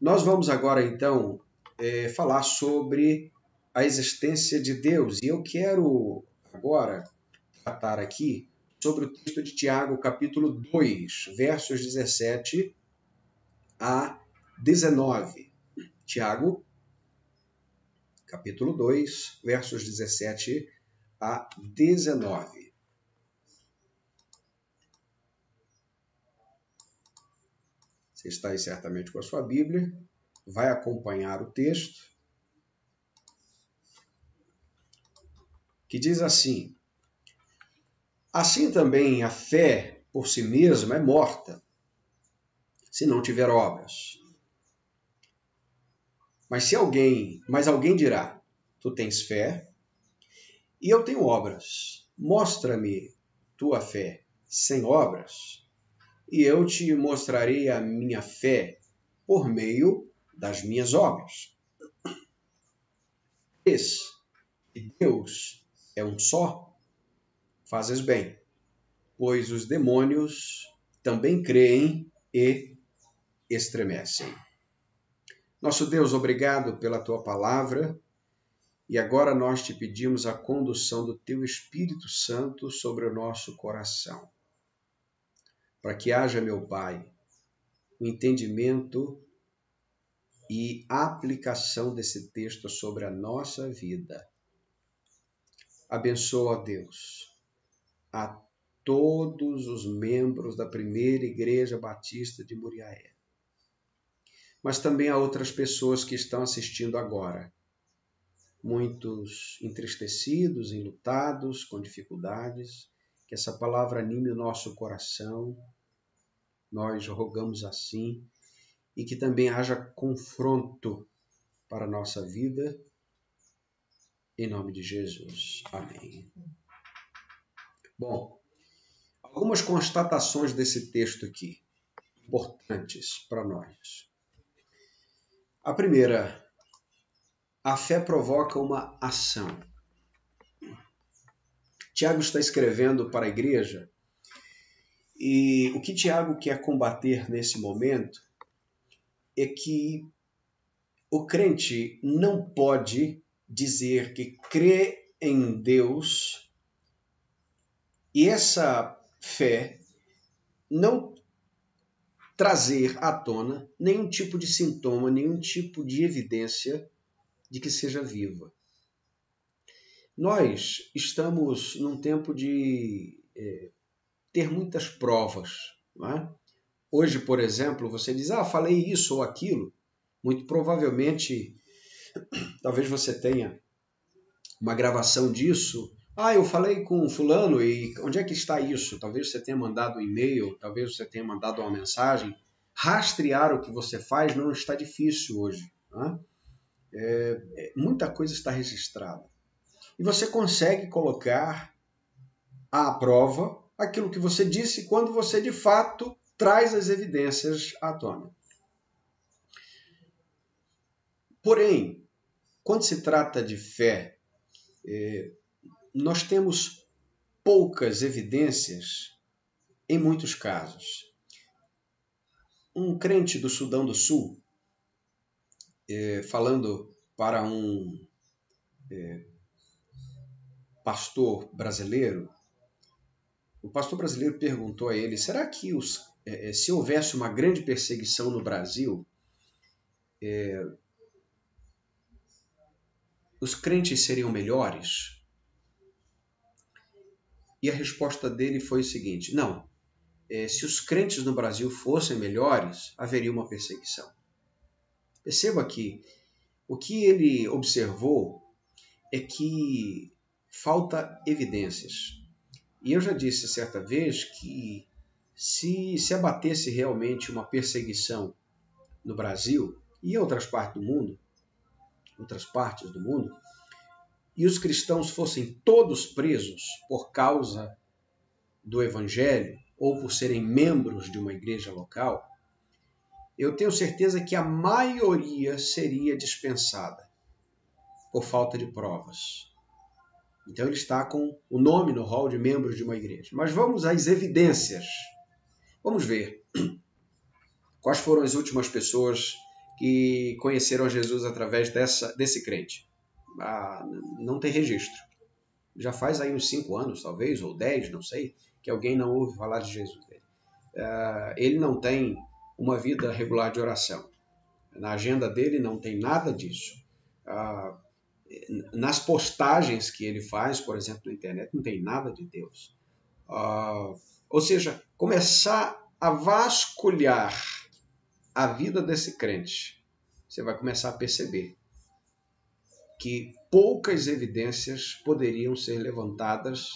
Nós vamos agora, então, falar sobre a existência de Deus. E eu quero agora tratar aqui sobre o texto de Tiago, capítulo 2, versos 17 a 19. Tiago, capítulo 2, versos 17 a 19. Você está aí certamente com a sua Bíblia, vai acompanhar o texto, que diz assim: assim também a fé por si mesma é morta, se não tiver obras. Mas alguém dirá: tu tens fé e eu tenho obras. Mostra-me tua fé sem obras, e eu te mostrarei a minha fé por meio das minhas obras. Crês que Deus é um só? Fazes bem, pois os demônios também creem e estremecem. Nosso Deus, obrigado pela tua palavra, e agora nós te pedimos a condução do teu Espírito Santo sobre o nosso coração, para que haja, meu Pai, o entendimento e aplicação desse texto sobre a nossa vida. Abençoa, Deus, a todos os membros da primeira Igreja Batista de Muriaé, mas também a outras pessoas que estão assistindo agora, muitos entristecidos, enlutados, com dificuldades, que essa palavra anime o nosso coração, nós rogamos assim, e que também haja confronto para a nossa vida, em nome de Jesus. Amém. Bom, algumas constatações desse texto aqui, importantes para nós. A primeira, a fé provoca uma ação. Tiago está escrevendo para a igreja, e o que Tiago quer combater nesse momento é que o crente não pode dizer que crê em Deus e essa fé não trazer à tona nenhum tipo de sintoma, nenhum tipo de evidência de que seja viva. Nós estamos num tempo de ter muitas provas. Não é? Hoje, por exemplo, você diz, falei isso ou aquilo. Muito provavelmente, talvez você tenha uma gravação disso. Eu falei com fulano e onde é que está isso? Talvez você tenha mandado um e-mail, talvez você tenha mandado uma mensagem. Rastrear o que você faz não está difícil hoje. Não é? Muita coisa está registrada. E você consegue colocar à prova aquilo que você disse quando você, de fato, traz as evidências à tona. Porém, quando se trata de fé, nós temos poucas evidências em muitos casos. Um crente do Sudão do Sul, falando para um pastor brasileiro, o pastor brasileiro perguntou a ele, será que se houvesse uma grande perseguição no Brasil, os crentes seriam melhores? E a resposta dele foi o seguinte, não, se os crentes no Brasil fossem melhores, haveria uma perseguição. Perceba que o que ele observou é que falta evidências. E eu já disse certa vez que se abatesse realmente uma perseguição no Brasil e em outras partes do mundo, e os cristãos fossem todos presos por causa do Evangelho ou por serem membros de uma igreja local, eu tenho certeza que a maioria seria dispensada por falta de provas. Então ele está com o nome no rol de membros de uma igreja. Mas vamos às evidências. Vamos ver quais foram as últimas pessoas que conheceram Jesus através desse crente. Não tem registro. Já faz aí uns 5 anos, talvez, ou 10, não sei, que alguém não ouve falar de Jesus. Ele não tem uma vida regular de oração. Na agenda dele não tem nada disso. Nas postagens que ele faz, por exemplo, na internet, não tem nada de Deus. Ou seja, começar a vasculhar a vida desse crente, você vai começar a perceber que poucas evidências poderiam ser levantadas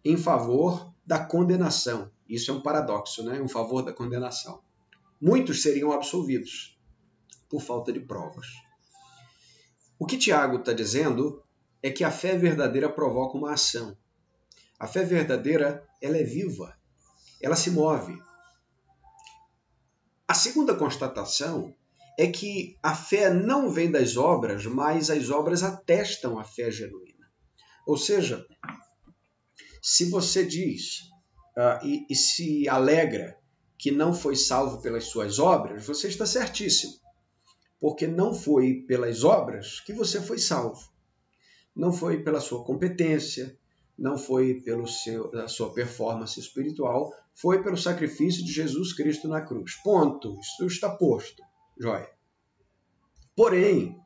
em favor da condenação. Isso é um paradoxo, né? Em favor da condenação. Muitos seriam absolvidos por falta de provas. O que Tiago está dizendo é que a fé verdadeira provoca uma ação. A fé verdadeira, ela é viva, ela se move. A segunda constatação é que a fé não vem das obras, mas as obras atestam a fé genuína. Ou seja, se você diz e se alegra que não foi salvo pelas suas obras, você está certíssimo. Porque não foi pelas obras que você foi salvo. Não foi pela sua competência, não foi pela sua performance espiritual, foi pelo sacrifício de Jesus Cristo na cruz. Ponto. Isso está posto. Joia. Porém,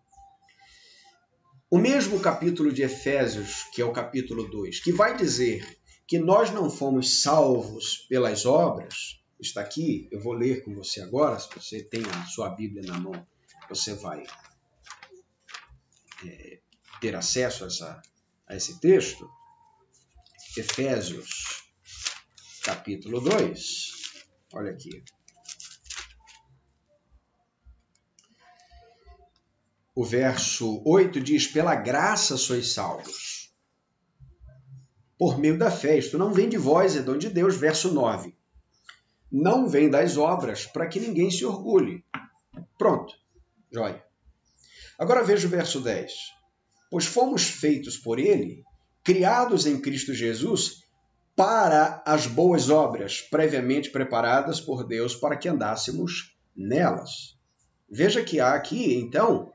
o mesmo capítulo de Efésios, que é o capítulo 2, que vai dizer que nós não fomos salvos pelas obras, está aqui, eu vou ler com você agora, se você tem a sua Bíblia na mão, você vai ter acesso a esse texto. Efésios, capítulo 2. Olha aqui. O verso 8 diz: pela graça sois salvos, por meio da fé. Isto não vem de vós, é dom de Deus. Verso 9. Não vem das obras, para que ninguém se orgulhe. Pronto. Joia. Agora veja o verso 10. Pois fomos feitos por ele, criados em Cristo Jesus, para as boas obras, previamente preparadas por Deus para que andássemos nelas. Veja que há aqui, então,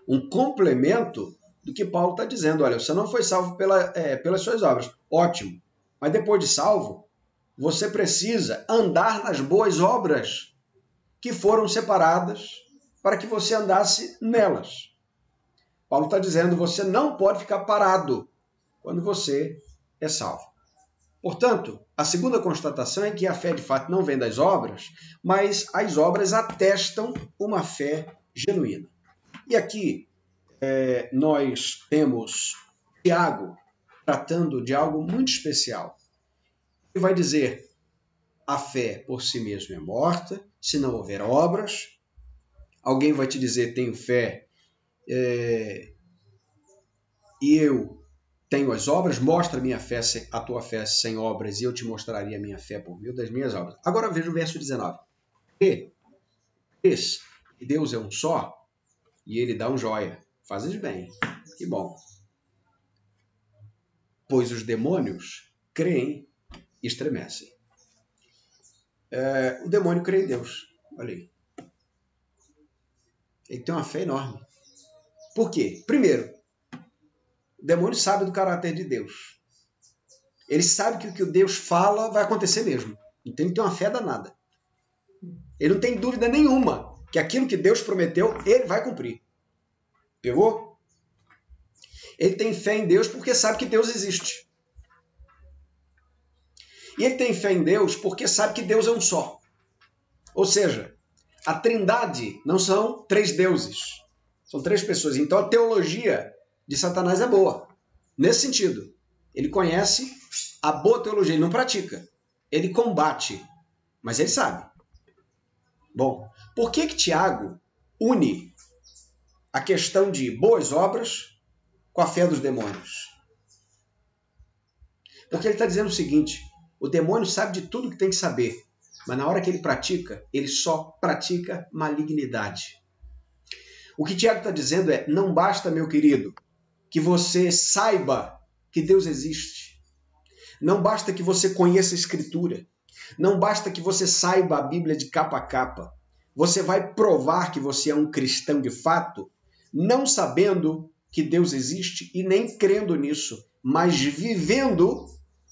um complemento do que Paulo está dizendo. Olha, você não foi salvo pelas suas obras. Ótimo. Mas depois de salvo, você precisa andar nas boas obras que foram separadas para que você andasse nelas. Paulo está dizendo, você não pode ficar parado quando você é salvo. Portanto, a segunda constatação é que a fé de fato não vem das obras, mas as obras atestam uma fé genuína. E aqui nós temos Tiago tratando de algo muito especial. Ele vai dizer, a fé por si mesma é morta, se não houver obras. Alguém vai te dizer, tenho fé e eu tenho as obras, mostra a tua fé sem obras e eu te mostraria a minha fé por meio das minhas obras. Agora veja o verso 19. Crês que Deus é um só e ele dá um joia. Fazes bem, que bom. Pois os demônios creem e estremecem. O demônio crê em Deus. Olha aí. Ele tem uma fé enorme. Por quê? Primeiro, o demônio sabe do caráter de Deus. Ele sabe que o que Deus fala vai acontecer mesmo. Então ele tem uma fé danada. Ele não tem dúvida nenhuma que aquilo que Deus prometeu, ele vai cumprir. Pegou? Ele tem fé em Deus porque sabe que Deus existe. E ele tem fé em Deus porque sabe que Deus é um só. Ou seja, a Trindade não são 3 deuses. São 3 pessoas. Então a teologia de Satanás é boa. Nesse sentido, ele conhece a boa teologia, ele não pratica. Ele combate, mas ele sabe. Bom, por que Tiago une a questão de boas obras com a fé dos demônios? Porque ele está dizendo o seguinte, o demônio sabe de tudo que tem que saber, mas na hora que ele pratica, ele só pratica malignidade. O que Tiago está dizendo é, não basta, meu querido, que você saiba que Deus existe. Não basta que você conheça a Escritura. Não basta que você saiba a Bíblia de capa a capa. Você vai provar que você é um cristão de fato, não sabendo que Deus existe e nem crendo nisso, mas vivendo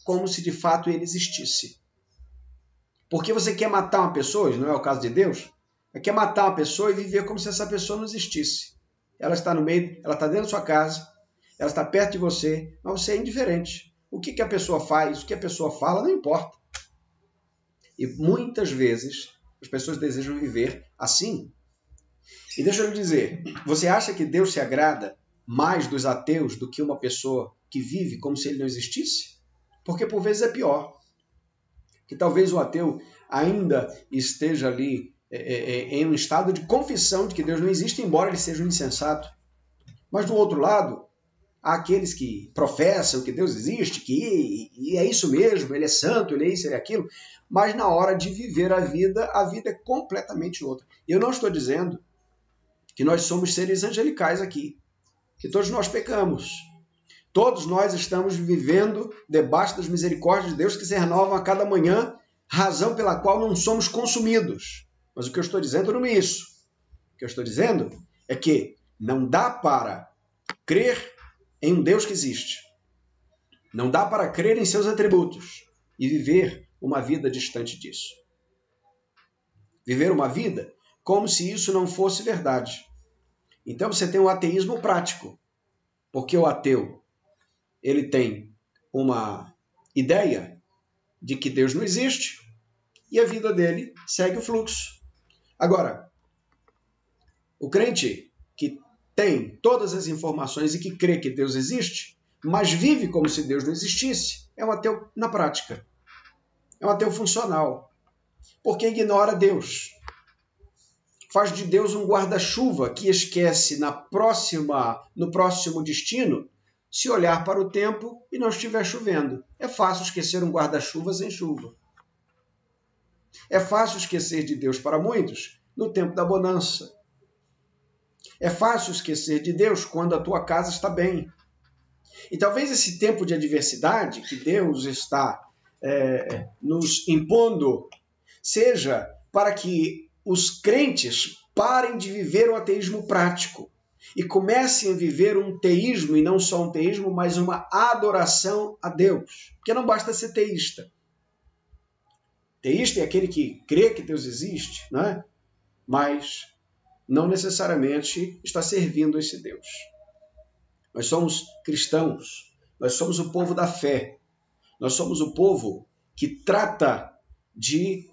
como se de fato ele existisse. Porque você quer matar uma pessoa, não é o caso de Deus, quer matar uma pessoa e viver como se essa pessoa não existisse. Ela está no meio, ela está dentro da sua casa, ela está perto de você, mas você é indiferente. O que a pessoa faz, o que a pessoa fala, não importa. E muitas vezes as pessoas desejam viver assim. E deixa eu lhe dizer, você acha que Deus se agrada mais dos ateus do que uma pessoa que vive como se ele não existisse? Porque por vezes é pior. Que talvez o ateu ainda esteja ali em um estado de confissão de que Deus não existe, embora ele seja um insensato. Mas do outro lado, há aqueles que professam que Deus existe, que é isso mesmo, ele é santo, ele é isso, ele é aquilo, mas na hora de viver a vida é completamente outra. Eu não estou dizendo que nós somos seres angelicais aqui, que todos nós pecamos. Todos nós estamos vivendo debaixo das misericórdias de Deus que se renovam a cada manhã, razão pela qual não somos consumidos. Mas o que eu estou dizendo não é isso. O que eu estou dizendo é que não dá para crer em um Deus que existe. Não dá para crer em seus atributos e viver uma vida distante disso. Viver uma vida como se isso não fosse verdade. Então você tem um ateísmo prático, porque o ateu ele tem uma ideia de que Deus não existe e a vida dele segue o fluxo. Agora, o crente que tem todas as informações e que crê que Deus existe, mas vive como se Deus não existisse, é um ateu na prática. É um ateu funcional, porque ignora Deus. Faz de Deus um guarda-chuva que esquece no próximo destino se olhar para o tempo e não estiver chovendo. É fácil esquecer um guarda-chuva sem chuva. É fácil esquecer de Deus para muitos no tempo da bonança. É fácil esquecer de Deus quando a tua casa está bem. E talvez esse tempo de adversidade que Deus está nos impondo seja para que os crentes parem de viver o ateísmo prático e comecem a viver um teísmo, e não só um teísmo, mas uma adoração a Deus. Porque não basta ser teísta. Teísta é aquele que crê que Deus existe, não é? Mas não necessariamente está servindo esse Deus. Nós somos cristãos, nós somos o povo da fé, nós somos o povo que trata de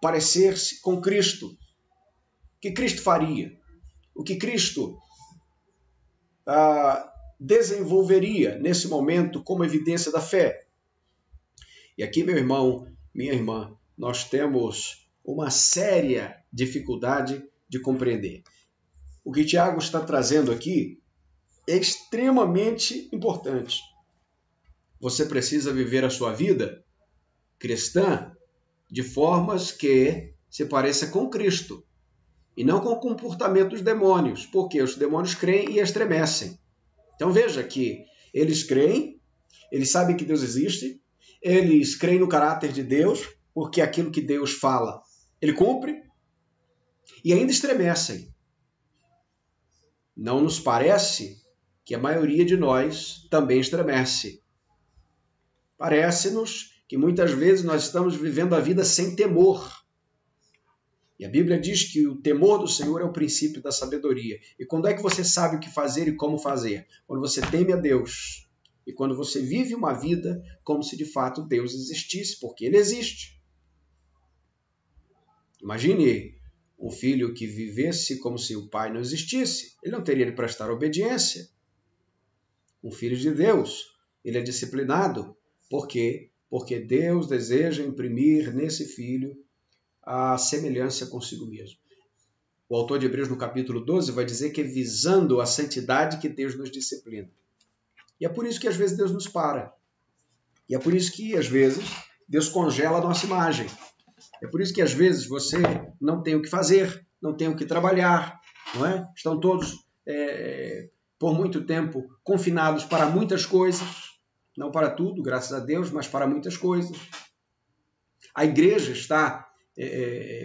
parecer-se com Cristo. O que Cristo faria? O que Cristo desenvolveria nesse momento como evidência da fé? E aqui, meu irmão, minha irmã, nós temos uma séria dificuldade de compreender. O que Tiago está trazendo aqui é extremamente importante. Você precisa viver a sua vida cristã de formas que se pareça com Cristo e não com o comportamento dos demônios, porque os demônios creem e estremecem. Então veja que eles creem, eles sabem que Deus existe, eles creem no caráter de Deus, porque aquilo que Deus fala, ele cumpre, e ainda estremecem. Não nos parece que a maioria de nós também estremece. Parece-nos que muitas vezes nós estamos vivendo a vida sem temor. E a Bíblia diz que o temor do Senhor é o princípio da sabedoria. E quando é que você sabe o que fazer e como fazer? Quando você teme a Deus. E quando você vive uma vida como se de fato Deus existisse, porque Ele existe. Imagine um filho que vivesse como se o pai não existisse. Ele não teria de prestar obediência. Um filho de Deus, ele é disciplinado. Por quê? Porque Deus deseja imprimir nesse filho a semelhança consigo mesmo. O autor de Hebreus, no capítulo 12, vai dizer que é visando a santidade que Deus nos disciplina. E é por isso que às vezes Deus nos para. E é por isso que às vezes Deus congela a nossa imagem. É por isso que às vezes você não tem o que fazer, não tem o que trabalhar, não é? Estão todos, por muito tempo, confinados para muitas coisas. Não para tudo, graças a Deus, mas para muitas coisas. A igreja está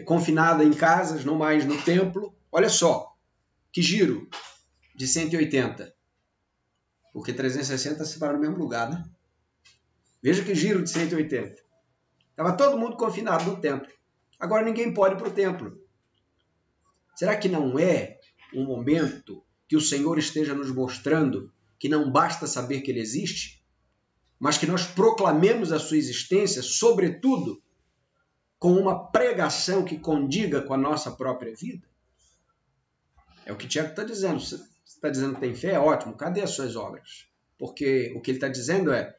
confinada em casas, não mais no templo. Olha só, que giro de 180. Porque 360 se para no mesmo lugar, né? Veja que giro de 180. Estava todo mundo confinado no templo. Agora ninguém pode ir para o templo. Será que não é um momento que o Senhor esteja nos mostrando que não basta saber que Ele existe, mas que nós proclamemos a sua existência, sobretudo, com uma pregação que condiga com a nossa própria vida? É o que Tiago está dizendo. Você está dizendo que tem fé? É ótimo. Cadê as suas obras? Porque o que ele está dizendo é,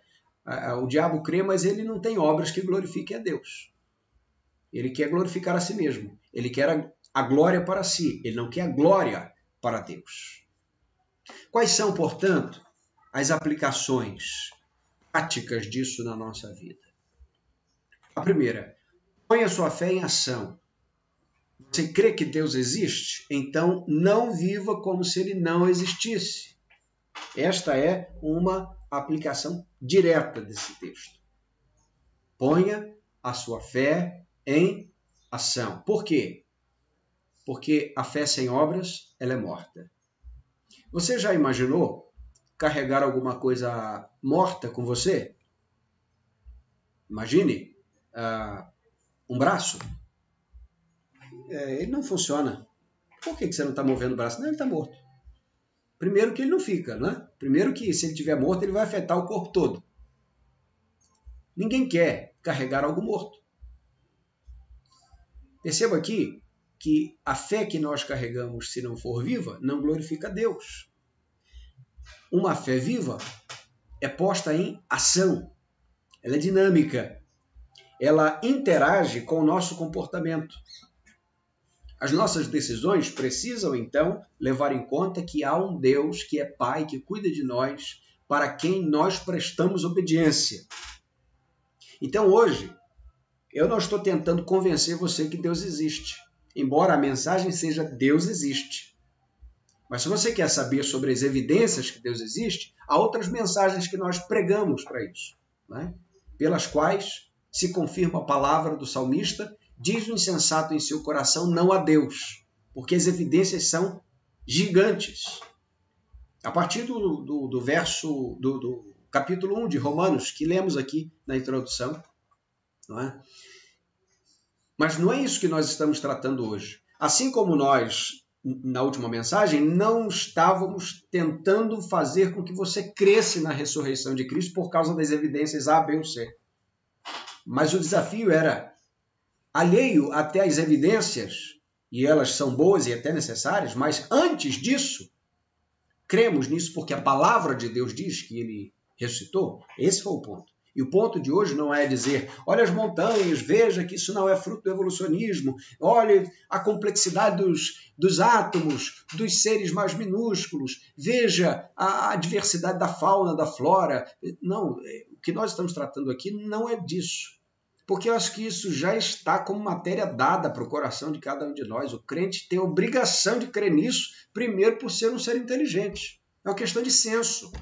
o diabo crê, mas ele não tem obras que glorifiquem a Deus. Ele quer glorificar a si mesmo. Ele quer a glória para si. Ele não quer a glória para Deus. Quais são, portanto, as aplicações práticas disso na nossa vida? A primeira, põe a sua fé em ação. Você crê que Deus existe? Então não viva como se Ele não existisse. Esta é uma aplicação direta desse texto. Ponha a sua fé em ação. Por quê? Porque a fé sem obras, ela é morta. Você já imaginou carregar alguma coisa morta com você? Imagine um braço. Ele não funciona. Por que você não está movendo o braço? Não, ele está morto. Primeiro que ele não fica, né? Primeiro que se ele estiver morto, ele vai afetar o corpo todo. Ninguém quer carregar algo morto. Perceba aqui que a fé que nós carregamos, se não for viva, não glorifica a Deus. Uma fé viva é posta em ação. Ela é dinâmica. Ela interage com o nosso comportamento. As nossas decisões precisam, então, levar em conta que há um Deus que é Pai, que cuida de nós, para quem nós prestamos obediência. Então, hoje, eu não estou tentando convencer você que Deus existe, embora a mensagem seja Deus existe. Mas se você quer saber sobre as evidências que Deus existe, há outras mensagens que nós pregamos para isso, né? Pelas quais se confirma a palavra do salmista: diz o insensato em seu coração não a Deus, porque as evidências são gigantes. A partir do verso do capítulo 1 de Romanos, que lemos aqui na introdução, não é? Mas não é isso que nós estamos tratando hoje. Assim como nós, na última mensagem, não estávamos tentando fazer com que você cresça na ressurreição de Cristo por causa das evidências A, B ou C. Mas o desafio era alheio até às evidências, e elas são boas e até necessárias, mas antes disso, cremos nisso porque a palavra de Deus diz que Ele ressuscitou. Esse foi o ponto. E o ponto de hoje não é dizer, olha as montanhas, veja que isso não é fruto do evolucionismo, olha a complexidade dos átomos, dos seres mais minúsculos, veja a diversidade da fauna, da flora. Não, o que nós estamos tratando aqui não é disso. Porque eu acho que isso já está como matéria dada para o coração de cada um de nós. O crente tem a obrigação de crer nisso, primeiro por ser um ser inteligente. É uma questão de senso.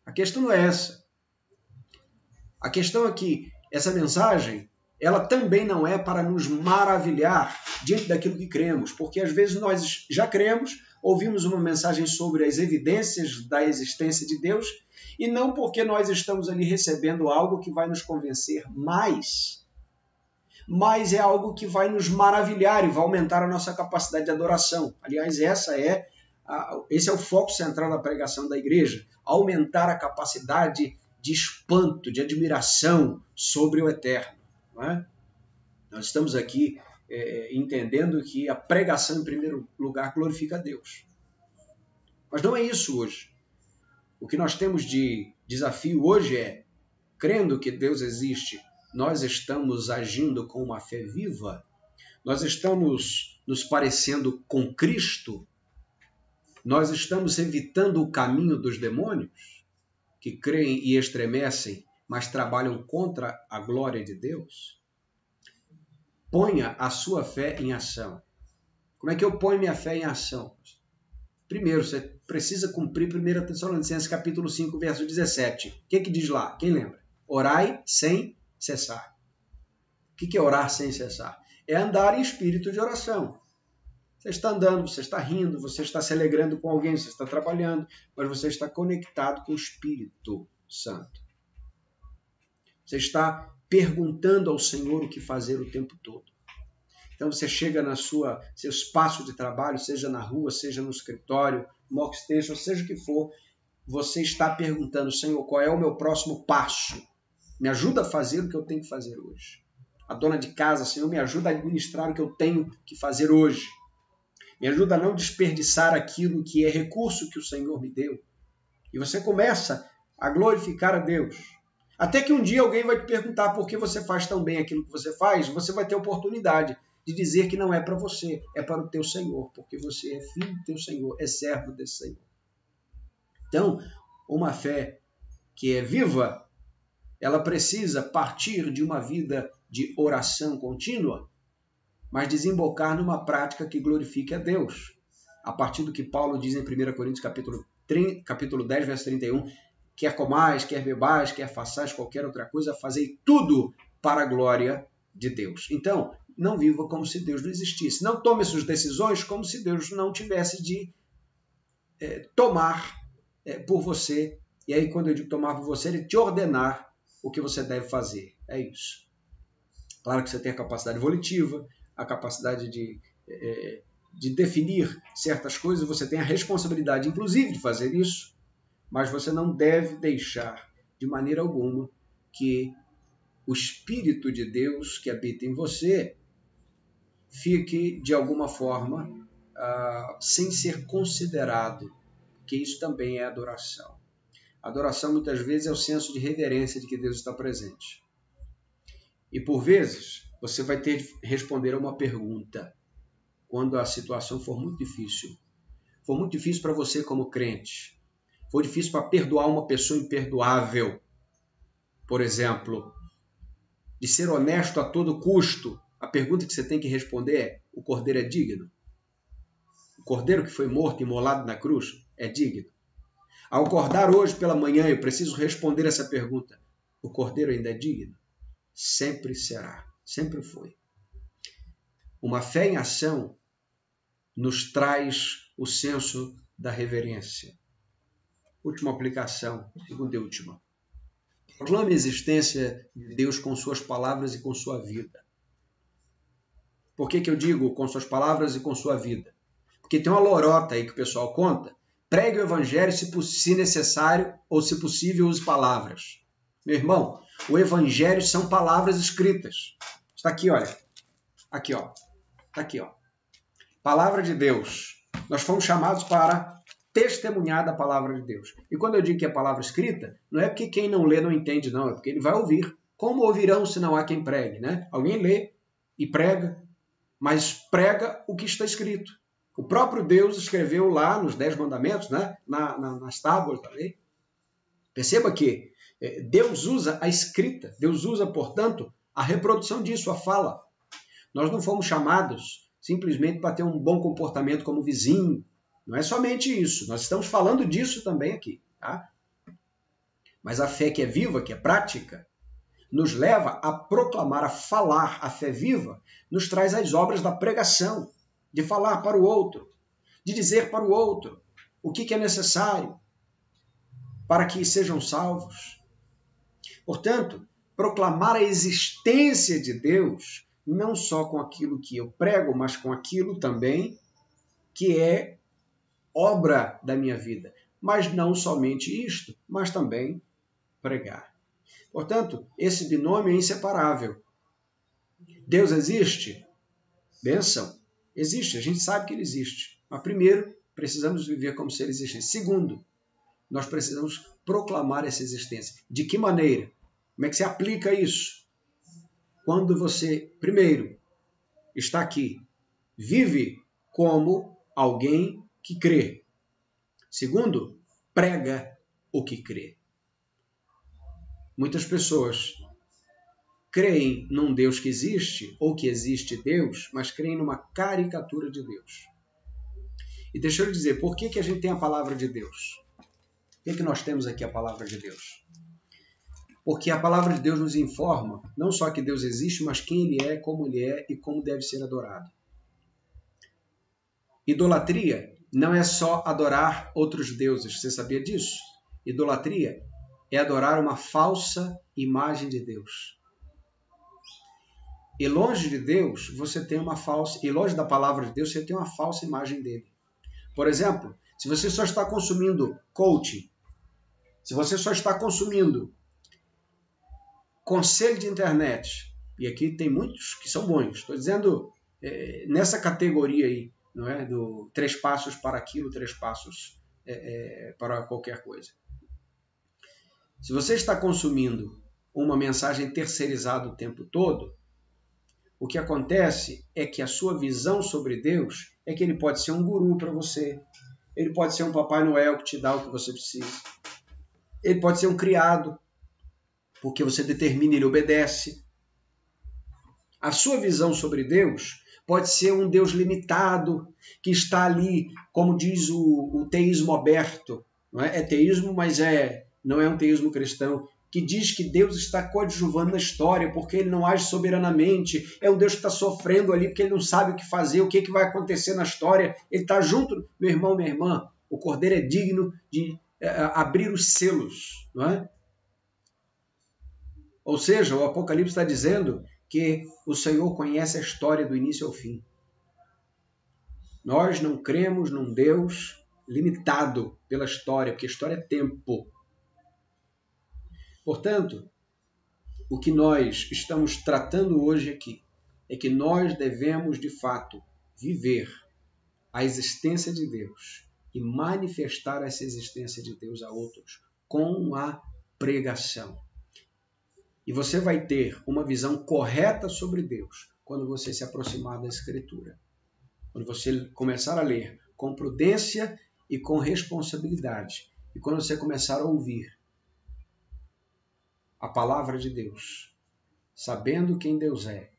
A questão não é essa. A questão é que essa mensagem, ela também não é para nos maravilhar diante daquilo que cremos, porque às vezes nós já cremos, ouvimos uma mensagem sobre as evidências da existência de Deus, e não porque nós estamos ali recebendo algo que vai nos convencer mais, mas é algo que vai nos maravilhar e vai aumentar a nossa capacidade de adoração. Aliás, esse é o foco central da pregação da igreja, aumentar a capacidade de espanto, de admiração sobre o eterno. Não é? Nós estamos aqui entendendo que a pregação, em primeiro lugar, glorifica a Deus. Mas não é isso hoje. O que nós temos de desafio hoje é, crendo que Deus existe, nós estamos agindo com uma fé viva? Nós estamos nos parecendo com Cristo? Nós estamos evitando o caminho dos demônios, que creem e estremecem, mas trabalham contra a glória de Deus? Ponha a sua fé em ação. Como é que eu ponho minha fé em ação? Primeiro, você precisa cumprir 1 Tessalonicenses capítulo 5, verso 17. O que diz lá? Quem lembra? Orai sem cessar. que é orar sem cessar? É andar em espírito de oração. Você está andando, você está rindo, você está se alegrando com alguém, você está trabalhando, mas você está conectado com o Espírito Santo. Você está perguntando ao Senhor o que fazer o tempo todo. Então você chega na seu espaço de trabalho, seja na rua, seja no escritório, no workstation, seja o que for, você está perguntando, Senhor, qual é o meu próximo passo? Me ajuda a fazer o que eu tenho que fazer hoje. A dona de casa, Senhor, me ajuda a administrar o que eu tenho que fazer hoje. Me ajuda a não desperdiçar aquilo que é recurso que o Senhor me deu. E você começa a glorificar a Deus. Até que um dia alguém vai te perguntar por que você faz tão bem aquilo que você faz, você vai ter a oportunidade de dizer que não é para você, é para o teu Senhor, porque você é filho do teu Senhor, é servo desse Senhor. Então, uma fé que é viva, ela precisa partir de uma vida de oração contínua, mas desembocar numa prática que glorifique a Deus. A partir do que Paulo diz em 1 Coríntios capítulo 10, verso 31, quer comais, quer bebais, quer façais qualquer outra coisa, fazei tudo para a glória de Deus. Então, não viva como se Deus não existisse. Não tome suas decisões como se Deus não tivesse de tomar por você. E aí, quando eu digo tomar por você, ele te ordenar o que você deve fazer. É isso. Claro que você tem a capacidade volitiva, a capacidade de definir certas coisas, você tem a responsabilidade, inclusive, de fazer isso, mas você não deve deixar, de maneira alguma, que o Espírito de Deus que habita em você fique, de alguma forma, sem ser considerado, porque isso também é adoração. Adoração, muitas vezes, é o senso de reverência de que Deus está presente. E, por vezes, você vai ter de responder a uma pergunta quando a situação for muito difícil. For muito difícil para você como crente. For difícil para perdoar uma pessoa imperdoável. Por exemplo, de ser honesto a todo custo. A pergunta que você tem que responder é: o cordeiro é digno? O cordeiro que foi morto e imolado na cruz é digno? Ao acordar hoje pela manhã, eu preciso responder essa pergunta: o cordeiro ainda é digno? Sempre será, sempre foi. Uma fé em ação nos traz o senso da reverência. Última aplicação, segunda e última. Proclame a existência de Deus com suas palavras e com sua vida. Por que eu digo com suas palavras e com sua vida? Porque tem uma lorota aí que o pessoal conta. Pregue o evangelho se necessário ou se possível use palavras. Meu irmão, o evangelho são palavras escritas. Está aqui, olha. Aqui, ó. Está aqui, ó. Palavra de Deus. Nós fomos chamados para testemunhar da palavra de Deus. E quando eu digo que é palavra escrita, não é porque quem não lê não entende, não. É porque ele vai ouvir. Como ouvirão se não há quem pregue, né? Alguém lê e prega, mas prega o que está escrito. O próprio Deus escreveu lá nos 10 mandamentos, né? Nas tábuas da lei. Perceba que Deus usa a escrita. Deus usa, portanto, a reprodução disso, a fala. Nós não fomos chamados simplesmente para ter um bom comportamento como vizinho. Não é somente isso. Nós estamos falando disso também aqui. Tá? Mas a fé que é viva, que é prática, nos leva a proclamar, a falar. A fé viva nos traz as obras da pregação, de falar para o outro, de dizer para o outro o que é necessário para que sejam salvos. Portanto, proclamar a existência de Deus, não só com aquilo que eu prego, mas com aquilo também que é obra da minha vida. Mas não somente isto, mas também pregar. Portanto, esse binômio é inseparável. Deus existe? Bênção. Existe, a gente sabe que ele existe. Mas primeiro, precisamos viver como se ele existisse. Segundo, nós precisamos proclamar essa existência. De que maneira? Como é que se aplica isso? Quando você, primeiro, está aqui, vive como alguém que crê. Segundo, prega o que crê. Muitas pessoas creem num Deus que existe, ou que existe Deus, mas creem numa caricatura de Deus. E deixa eu dizer, por que a gente tem a palavra de Deus? Por que nós temos aqui a palavra de Deus? Porque a palavra de Deus nos informa não só que Deus existe, mas quem Ele é e como deve ser adorado. Idolatria não é só adorar outros deuses. Você sabia disso? Idolatria é adorar uma falsa imagem de Deus. E longe de Deus, você tem uma falsa... E longe da palavra de Deus, você tem uma falsa imagem dele. Por exemplo, se você só está consumindo coaching, se você só está consumindo conselho de internet, e aqui tem muitos que são bons, estou dizendo nessa categoria aí, não é? Do 3 passos para aquilo, 3 passos para qualquer coisa. Se você está consumindo uma mensagem terceirizada o tempo todo, o que acontece é que a sua visão sobre Deus é que ele pode ser um guru para você, ele pode ser um Papai Noel que te dá o que você precisa, ele pode ser um criado, porque você determina, ele obedece. A sua visão sobre Deus pode ser um Deus limitado, que está ali, como diz o teísmo aberto. Não é teísmo, mas não é um teísmo cristão, que diz que Deus está coadjuvando na história, porque ele não age soberanamente. É um Deus que está sofrendo ali, porque ele não sabe o que fazer, o que vai acontecer na história. Ele está junto, meu irmão, minha irmã. O Cordeiro é digno de abrir os selos, não é? Ou seja, o Apocalipse está dizendo que o Senhor conhece a história do início ao fim. Nós não cremos num Deus limitado pela história, porque a história é tempo. Portanto, o que nós estamos tratando hoje aqui é que nós devemos, de fato, viver a existência de Deus e manifestar essa existência de Deus a outros com a pregação. E você vai ter uma visão correta sobre Deus quando você se aproximar da Escritura. Quando você começar a ler com prudência e com responsabilidade. E quando você começar a ouvir a palavra de Deus, sabendo quem Deus é.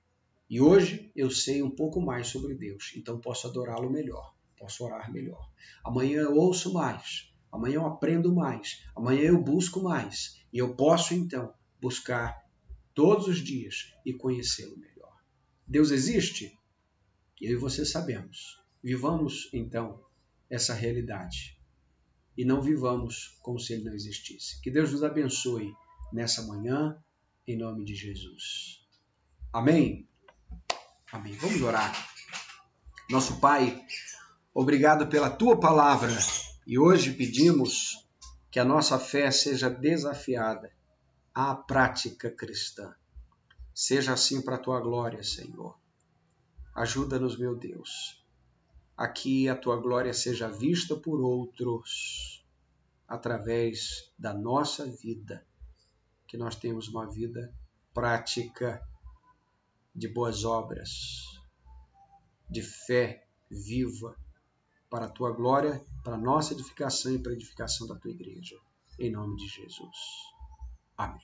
E hoje eu sei um pouco mais sobre Deus, então posso adorá-lo melhor, posso orar melhor. Amanhã eu ouço mais, amanhã eu aprendo mais, amanhã eu busco mais. E eu posso então buscar todos os dias e conhecê-lo melhor. Deus existe? Eu e você sabemos. Vivamos, então, essa realidade. E não vivamos como se ele não existisse. Que Deus nos abençoe nessa manhã, em nome de Jesus. Amém? Amém. Vamos orar. Nosso Pai, obrigado pela Tua palavra. E hoje pedimos que a nossa fé seja desafiada à prática cristã. Seja assim para a Tua glória, Senhor. Ajuda-nos, meu Deus, a que a Tua glória seja vista por outros através da nossa vida, que nós tenhamos uma vida prática de boas obras, de fé viva, para a Tua glória, para a nossa edificação e para a edificação da Tua igreja. Em nome de Jesus. Amém.